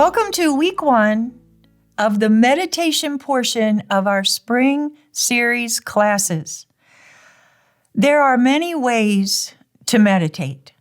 Welcome to week 1 of the meditation portion of our spring series classes. There are many ways to meditate.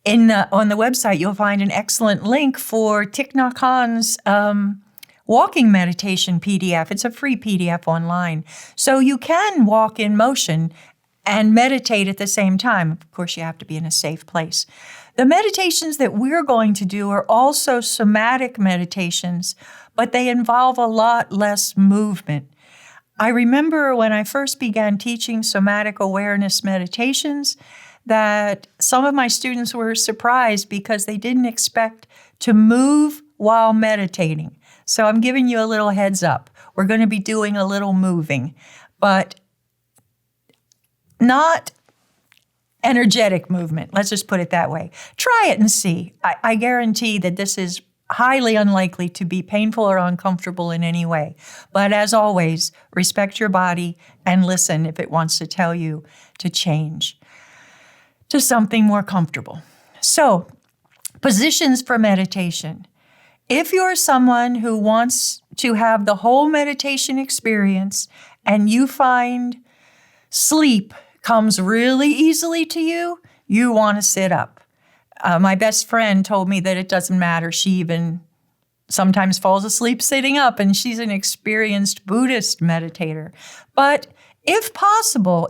On the website, you'll find an excellent link for Thich Nhat Hanh's walking meditation PDF. It's a free PDF online. So you can walk in motion and meditate at the same time. Of course, you have to be in a safe place. The meditations that we're going to do are also somatic meditations, but they involve a lot less movement. I remember when I first began teaching somatic awareness meditations that some of my students were surprised because they didn't expect to move while meditating. So I'm giving you a little heads up. We're going to be doing a little moving, but not energetic movement. Let's just put it that way. Try it and see. I guarantee that this is highly unlikely to be painful or uncomfortable in any way. But as always, respect your body and listen if it wants to tell you to change to something more comfortable. So, positions for meditation. If you're someone who wants to have the whole meditation experience and you find sleep comes really easily to you, you want to sit up. My best friend told me that it doesn't matter. She even sometimes falls asleep sitting up, and she's an experienced Buddhist meditator. But if possible,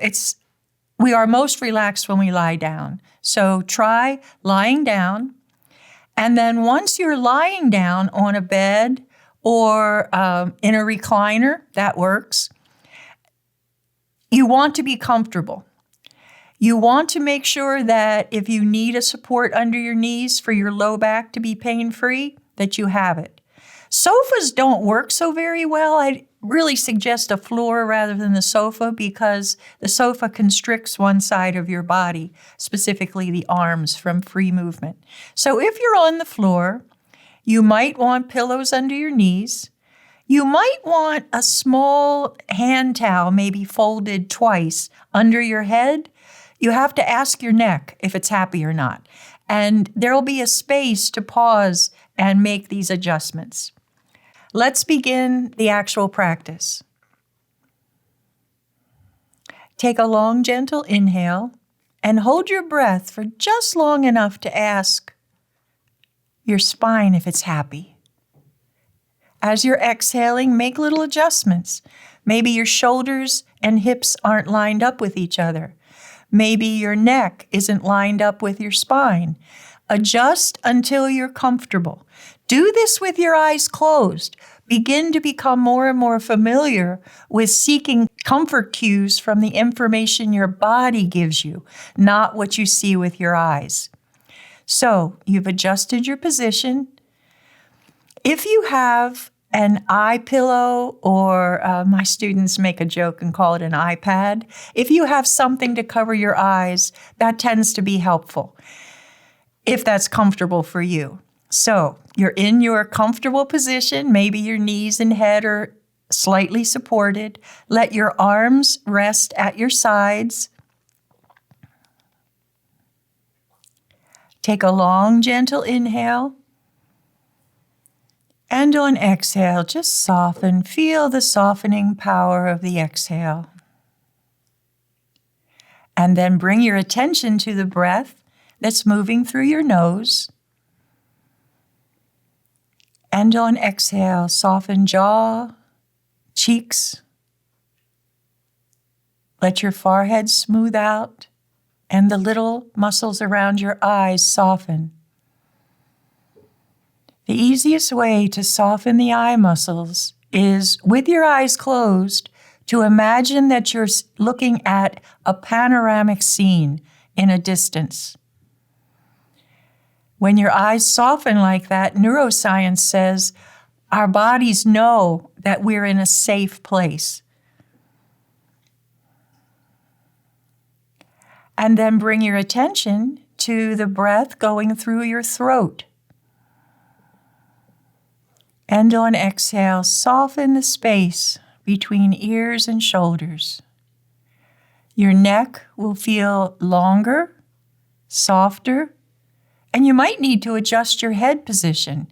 we are most relaxed when we lie down. So try lying down. And then once you're lying down on a bed or in a recliner, that works, you want to be comfortable. You want to make sure that if you need a support under your knees for your low back to be pain-free, that you have it. Sofas don't work so very well. I really suggest a floor rather than the sofa because the sofa constricts one side of your body, specifically the arms, from free movement. So if you're on the floor, you might want pillows under your knees. You might want a small hand towel, maybe folded twice, under your head. You have to ask your neck if it's happy or not. And there'll be a space to pause and make these adjustments. Let's begin the actual practice. Take a long, gentle inhale and hold your breath for just long enough to ask your spine if it's happy. As you're exhaling, make little adjustments. Maybe your shoulders and hips aren't lined up with each other. Maybe your neck isn't lined up with your spine. Adjust until you're comfortable. Do this with your eyes closed. Begin to become more and more familiar with seeking comfort cues from the information your body gives you, not what you see with your eyes. So, you've adjusted your position. If you have an eye pillow, or my students make a joke and call it an iPad, if you have something to cover your eyes, that tends to be helpful, if that's comfortable for you. So you're in your comfortable position. Maybe your knees and head are slightly supported. Let your arms rest at your sides. Take a long, gentle inhale. And on exhale, just soften. Feel the softening power of the exhale. And then bring your attention to the breath that's moving through your nose. And on exhale, soften jaw, cheeks. Let your forehead smooth out and the little muscles around your eyes soften. The easiest way to soften the eye muscles is, with your eyes closed, to imagine that you're looking at a panoramic scene in a distance. When your eyes soften like that, neuroscience says our bodies know that we're in a safe place. And then bring your attention to the breath going through your throat. And on exhale, soften the space between ears and shoulders. Your neck will feel longer, softer, and you might need to adjust your head position.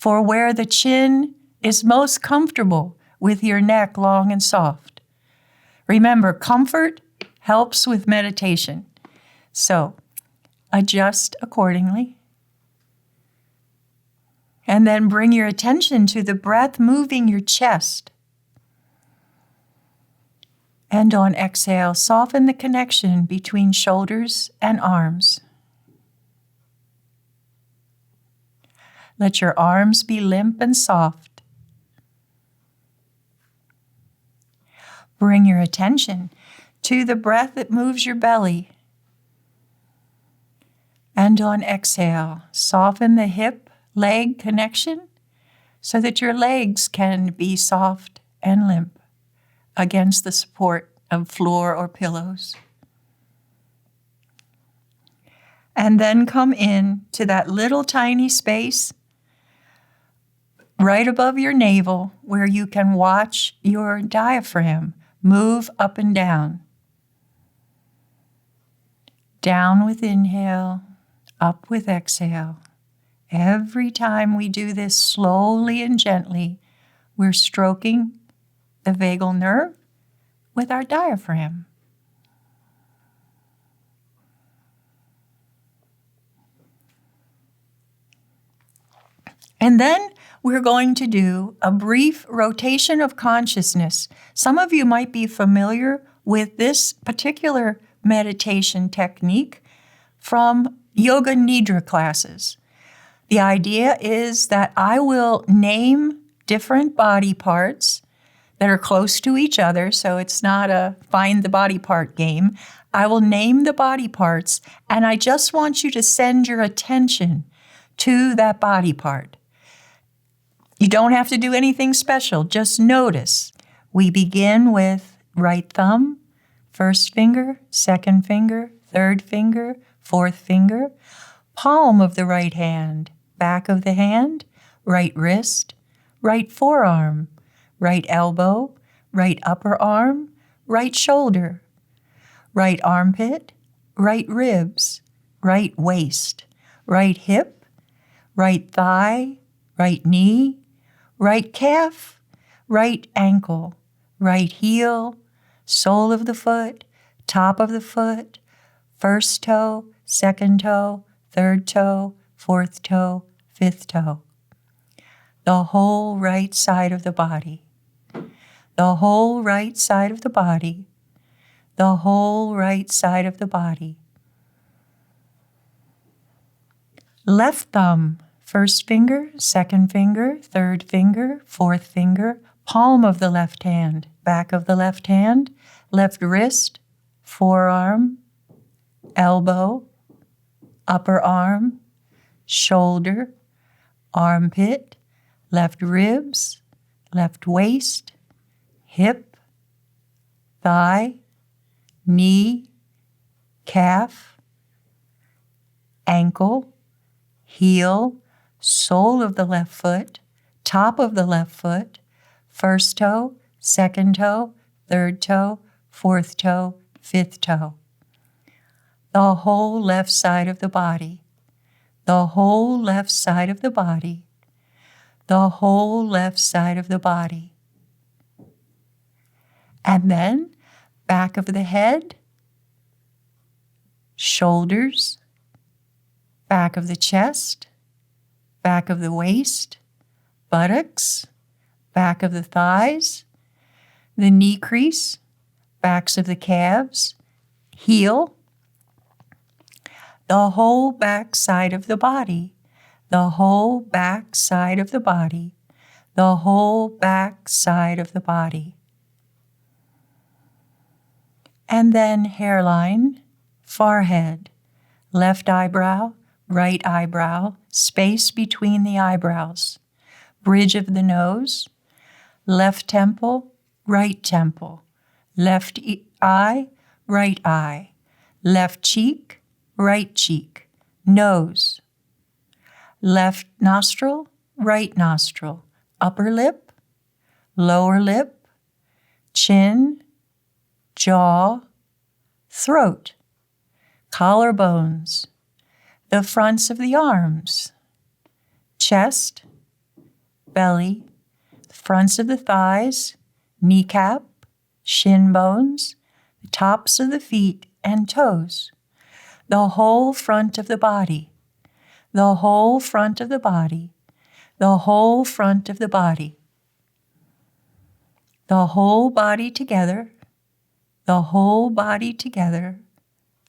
for where the chin is most comfortable with your neck long and soft. Remember, comfort helps with meditation. So adjust accordingly. And then bring your attention to the breath moving your chest. And on exhale, soften the connection between shoulders and arms. Let your arms be limp and soft. Bring your attention to the breath that moves your belly. And on exhale, soften the hip-leg connection so that your legs can be soft and limp against the support of floor or pillows. And then come in to that little tiny space right above your navel where you can watch your diaphragm move up and down. Down with inhale, up with exhale. Every time we do this slowly and gently, we're stroking the vagal nerve with our diaphragm. And then we're going to do a brief rotation of consciousness. Some of you might be familiar with this particular meditation technique from Yoga Nidra classes. The idea is that I will name different body parts that are close to each other, so it's not a find the body part game. I will name the body parts, and I just want you to send your attention to that body part. You don't have to do anything special, just notice. We begin with right thumb, first finger, second finger, third finger, fourth finger, palm of the right hand, back of the hand, right wrist, right forearm, right elbow, right upper arm, right shoulder, right armpit, right ribs, right waist, right hip, right thigh, right knee, right calf, right ankle, right heel, sole of the foot, top of the foot, first toe, second toe, third toe, fourth toe, fifth toe. The whole right side of the body. The whole right side of the body. The whole right side of the body. Left thumb, first finger, second finger, third finger, fourth finger, palm of the left hand, back of the left hand, left wrist, forearm, elbow, upper arm, shoulder, armpit, left ribs, left waist, hip, thigh, knee, calf, ankle, heel, sole of the left foot, top of the left foot, first toe, second toe, third toe, fourth toe, fifth toe. The whole left side of the body. The whole left side of the body. The whole left side of the body. And then back of the head, shoulders, back of the chest, back of the waist, buttocks, back of the thighs, the knee crease, backs of the calves, heel, the whole back side of the body, the whole back side of the body, the whole back side of the body. And then hairline, forehead, left eyebrow, right eyebrow, space between the eyebrows, bridge of the nose, left temple, left eye, right eye, left cheek, right cheek, nose, left nostril, right nostril, upper lip, lower lip, chin, jaw, throat, collarbones, the fronts of the arms, chest, belly, the fronts of the thighs, kneecap, shin bones, the tops of the feet and toes, the whole front of the body, the whole front of the body, the whole front of the body, the whole body together, the whole body together,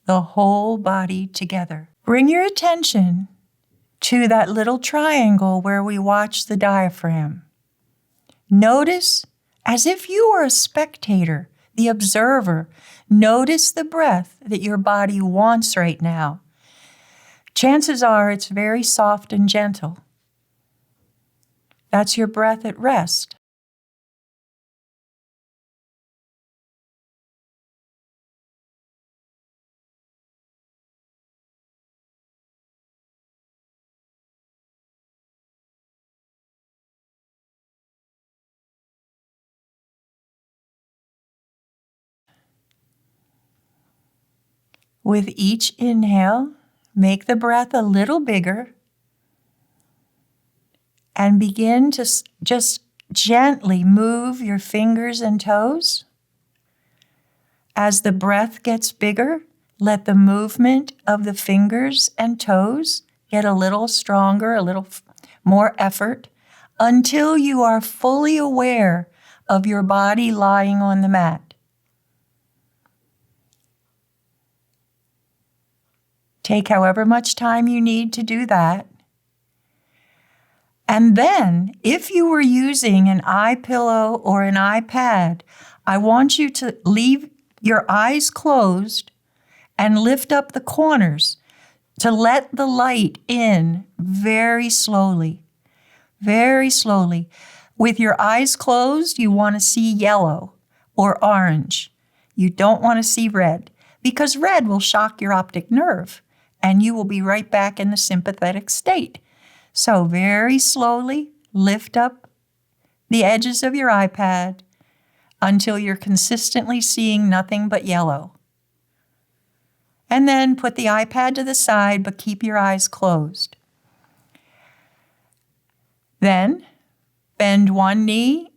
the whole body together. Bring your attention to that little triangle where we watch the diaphragm. Notice, as if you were a spectator, the observer, notice the breath that your body wants right now. Chances are it's very soft and gentle. That's your breath at rest. With each inhale, make the breath a little bigger and begin to just gently move your fingers and toes. As the breath gets bigger, let the movement of the fingers and toes get a little stronger, a little more effort, until you are fully aware of your body lying on the mat. Take however much time you need to do that. And then, if you were using an eye pillow or an iPad, I want you to leave your eyes closed and lift up the corners to let the light in very slowly, very slowly. With your eyes closed, you want to see yellow or orange. You don't want to see red, because red will shock your optic nerve, and you will be right back in the sympathetic state. So very slowly lift up the edges of your iPad until you're consistently seeing nothing but yellow. And then put the iPad to the side, but keep your eyes closed. Then bend one knee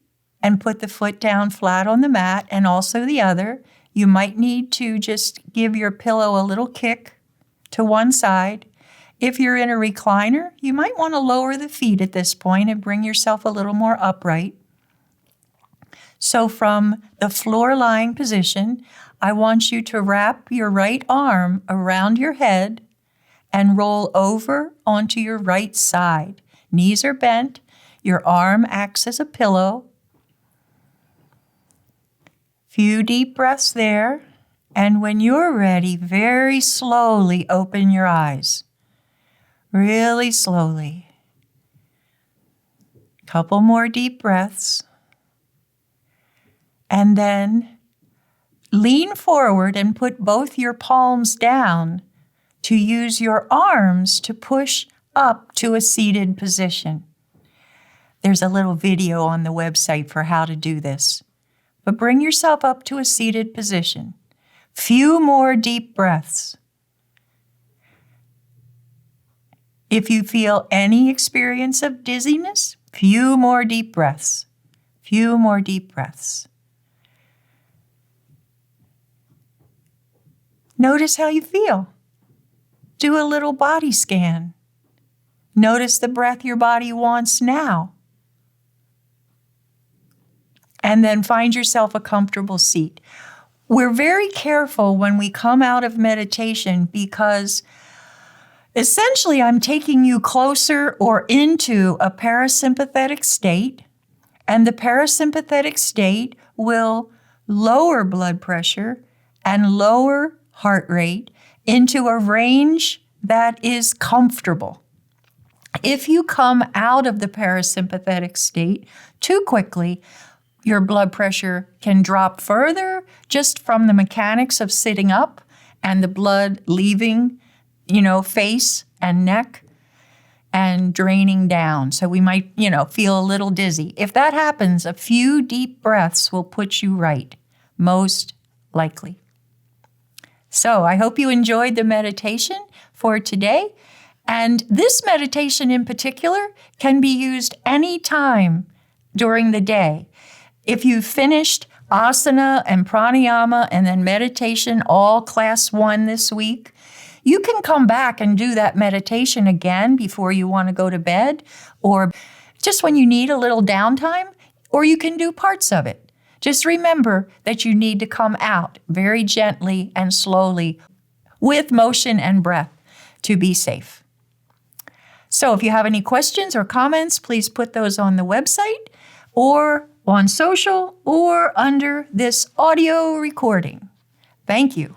and put the foot down flat on the mat, and also the other. You might need to just give your pillow a little kick to one side. If you're in a recliner, you might want to lower the feet at this point and bring yourself a little more upright. So from the floor lying position, I want you to wrap your right arm around your head and roll over onto your right side. Knees are bent. Your arm acts as a pillow. Few deep breaths there. And when you're ready, very slowly open your eyes. Really slowly. Couple more deep breaths. And then lean forward and put both your palms down to use your arms to push up to a seated position. There's a little video on the website for how to do this. But bring yourself up to a seated position. Few more deep breaths. If you feel any experience of dizziness, few more deep breaths. Few more deep breaths. Notice how you feel. Do a little body scan. Notice the breath your body wants now. And then find yourself a comfortable seat. We're very careful when we come out of meditation because essentially I'm taking you closer or into a parasympathetic state, and the parasympathetic state will lower blood pressure and lower heart rate into a range that is comfortable. If you come out of the parasympathetic state too quickly, your blood pressure can drop further just from the mechanics of sitting up and the blood leaving, face and neck and draining down. So we might, feel a little dizzy. If that happens, a few deep breaths will put you right, most likely. So I hope you enjoyed the meditation for today. And this meditation in particular can be used anytime during the day. If you've finished asana and pranayama and then meditation, all class 1 this week, you can come back and do that meditation again before you want to go to bed, or just when you need a little downtime, or you can do parts of it. Just remember that you need to come out very gently and slowly with motion and breath to be safe. So if you have any questions or comments, please put those on the website or on social or under this audio recording. Thank you.